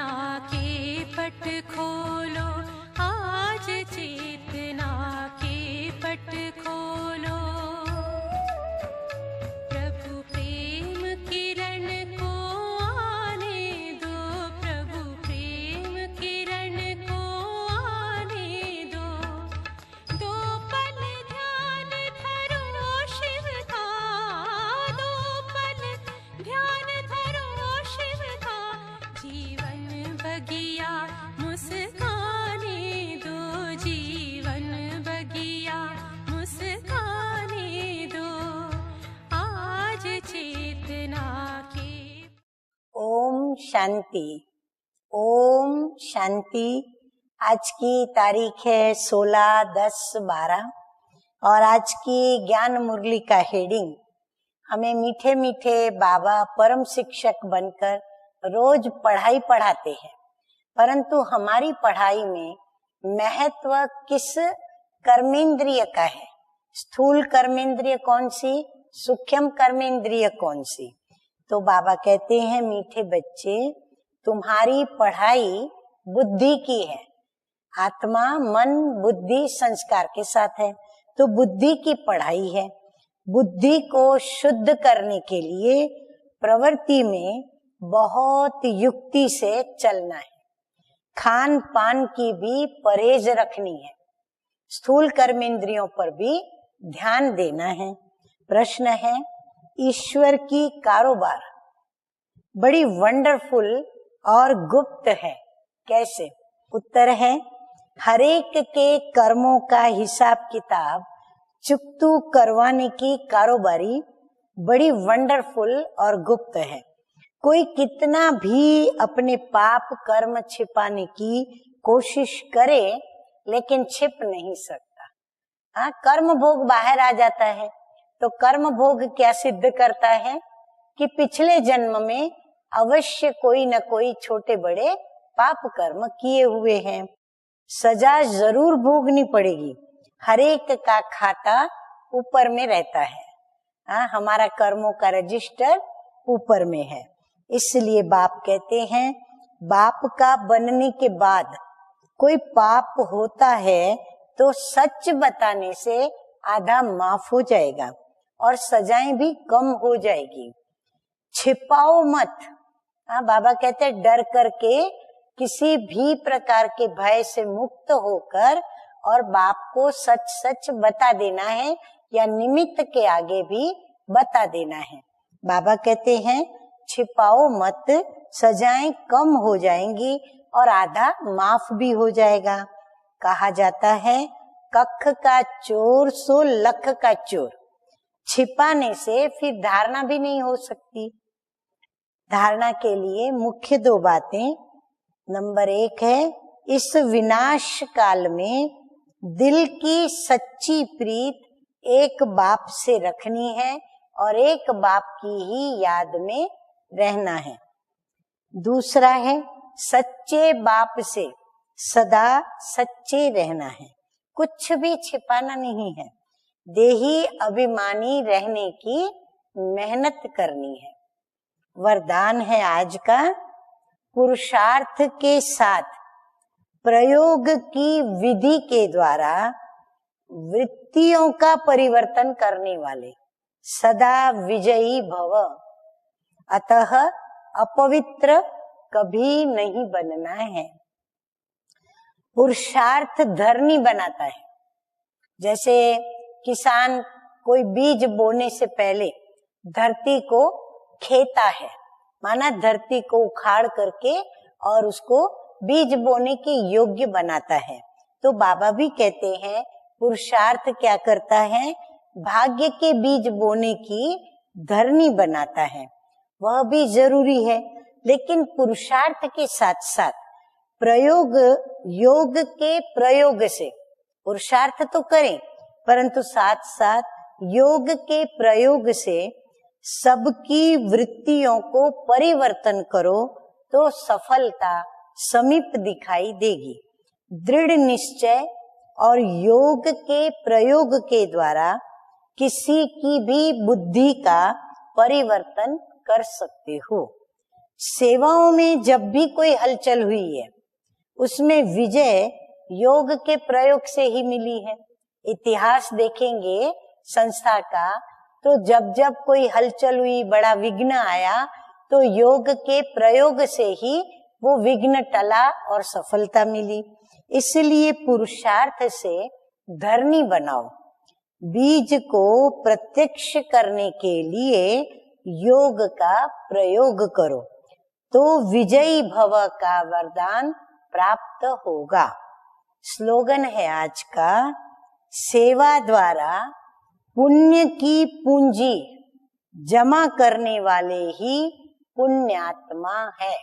चेतना के पट खोलो, आज चेतना के पट खोलो। प्रभु प्रेम किरण को आने दो, प्रभु प्रेम किरण को आने दो। दो पल ध्यान धरो शिव का, दो पल ध्यान धरो शिव का। जीवन बगिया मुस्काने दो, जीवन बगिया मुस्काने दो, आज चेतना के। ओम शांति, ओम शांति। आज की तारीख है 16/10/12 और आज की ज्ञान मुरली का हेडिंग, हमें मीठे मीठे बाबा परम शिक्षक बनकर रोज पढ़ाई पढ़ाते हैं, परंतु हमारी पढ़ाई में महत्व किस कर्मेंद्रिय का है? स्थूल कर्मेंद्रिय कौन सी, सूक्ष्म कर्मेंद्रिय कौन सी? तो बाबा कहते हैं, मीठे बच्चे, तुम्हारी पढ़ाई बुद्धि की है। आत्मा, मन, बुद्धि संस्कार के साथ है, तो बुद्धि की पढ़ाई है। बुद्धि को शुद्ध करने के लिए प्रवृत्ति में बहुत युक्ति से चलना है। खान पान की भी परहेज रखनी है। स्थूल कर्मेंद्रियों पर भी ध्यान देना है। प्रश्न है, ईश्वर की कारोबार बड़ी वंडरफुल और गुप्त है, कैसे? उत्तर है, हरेक के कर्मों का हिसाब किताब चुकतू करवाने की कारोबारी बड़ी वंडरफुल और गुप्त है। कोई कितना भी अपने पाप कर्म छिपाने की कोशिश करे, लेकिन छिप नहीं सकता। हाँ, कर्म भोग बाहर आ जाता है, तो कर्म भोग क्या सिद्ध करता है कि पिछले जन्म में अवश्य कोई न कोई छोटे बड़े पाप कर्म किए हुए हैं। सजा जरूर भोगनी पड़ेगी। हरेक का खाता ऊपर में रहता है। हाँ, हमारा कर्मों का रजिस्टर ऊपर में है। इसलिए बाप कहते हैं, बाप का बनने के बाद कोई पाप होता है तो सच बताने से आधा माफ हो जाएगा और सजाएं भी कम हो जाएगी। छिपाओ मत। हाँ, बाबा कहते हैं, डर करके किसी भी प्रकार के भय से मुक्त होकर और बाप को सच सच बता देना है, या निमित्त के आगे भी बता देना है। बाबा कहते हैं, छिपाओ मत, सजाएं कम हो जाएंगी और आधा माफ भी हो जाएगा। कहा जाता है, कख का चोर सो लख का चोर। छिपाने से फिर धारणा भी नहीं हो सकती। धारणा के लिए मुख्य दो बातें। नंबर 1 है, इस विनाश काल में दिल की सच्ची प्रीत एक बाप से रखनी है और एक बाप की ही याद में रहना है। दूसरा है, सच्चे बाप से सदा सच्चे रहना है, कुछ भी छिपाना नहीं है। देही अभिमानी रहने की मेहनत करनी है। वरदान है आज का, पुरुषार्थ के साथ प्रयोग की विधि के द्वारा वृत्तियों का परिवर्तन करने वाले सदा विजयी भव। अतः अपवित्र कभी नहीं बनना है। पुरुषार्थ धरनी बनाता है। जैसे किसान कोई बीज बोने से पहले धरती को खेता है, माना धरती को उखाड़ करके और उसको बीज बोने के योग्य बनाता है। तो बाबा भी कहते हैं, पुरुषार्थ क्या करता है? भाग्य के बीज बोने की धरनी बनाता है। वह भी जरूरी है, लेकिन पुरुषार्थ के साथ साथ प्रयोग, योग के प्रयोग से पुरुषार्थ तो करें, परंतु साथ साथ योग के प्रयोग से सबकी वृत्तियों को परिवर्तन करो तो सफलता समीप दिखाई देगी। दृढ़ निश्चय और योग के प्रयोग के द्वारा किसी की भी बुद्धि का परिवर्तन कर सकते हो। सेवाओं में जब भी कोई हलचल हुई है उसमें विजय योग के प्रयोग से ही मिली है। इतिहास देखेंगे संस्था का तो जब जब कोई हलचल हुई, बड़ा विघ्न आया, तो योग के प्रयोग से ही वो विघ्न टला और सफलता मिली। इसलिए पुरुषार्थ से धरनी बनाओ। बीज को प्रत्यक्ष करने के लिए योग का प्रयोग करो तो विजयी भव का वरदान प्राप्त होगा। स्लोगन है आज का, सेवा द्वारा पुण्य की पूंजी जमा करने वाले ही पुण्यात्मा है।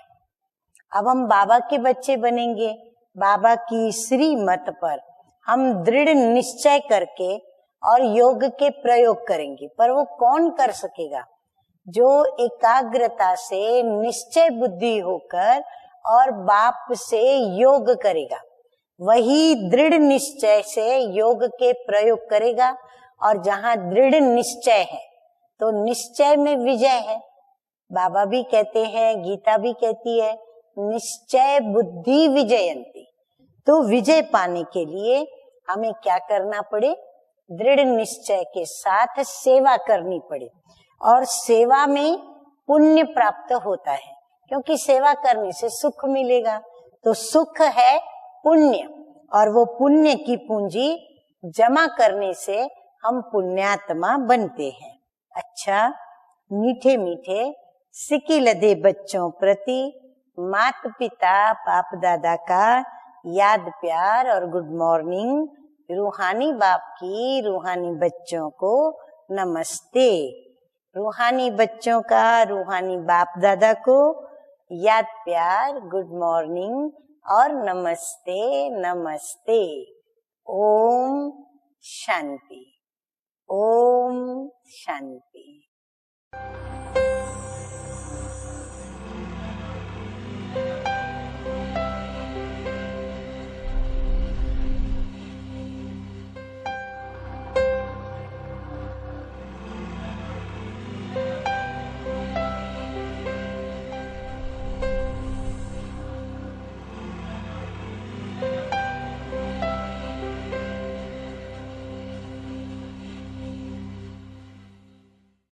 अब हम बाबा के बच्चे बनेंगे। बाबा की श्रीमत पर हम दृढ़ निश्चय करके और योग के प्रयोग करेंगे। पर वो कौन कर सकेगा? जो एकाग्रता से निश्चय बुद्धि होकर और बाप से योग करेगा, वही दृढ़ निश्चय से योग के प्रयोग करेगा। और जहाँ दृढ़ निश्चय है तो निश्चय में विजय है। बाबा भी कहते हैं, गीता भी कहती है, निश्चय बुद्धि विजयंती। तो विजय पाने के लिए हमें क्या करना पड़े? दृढ़ निश्चय के साथ सेवा करनी पड़े। और सेवा में पुण्य प्राप्त होता है, क्योंकि सेवा करने से सुख मिलेगा। तो सुख है पुण्य, और वो पुण्य की पूंजी जमा करने से हम पुण्यात्मा बनते हैं। अच्छा, मीठे मीठे सिकिलदे बच्चों प्रति माता पिता बाप दादा का याद प्यार और गुड मॉर्निंग। रूहानी बाप की रूहानी बच्चों को नमस्ते। रूहानी बच्चों का रूहानी बाप दादा को याद प्यार, गुड मॉर्निंग और नमस्ते नमस्ते। ओम शांति, ओम शांति।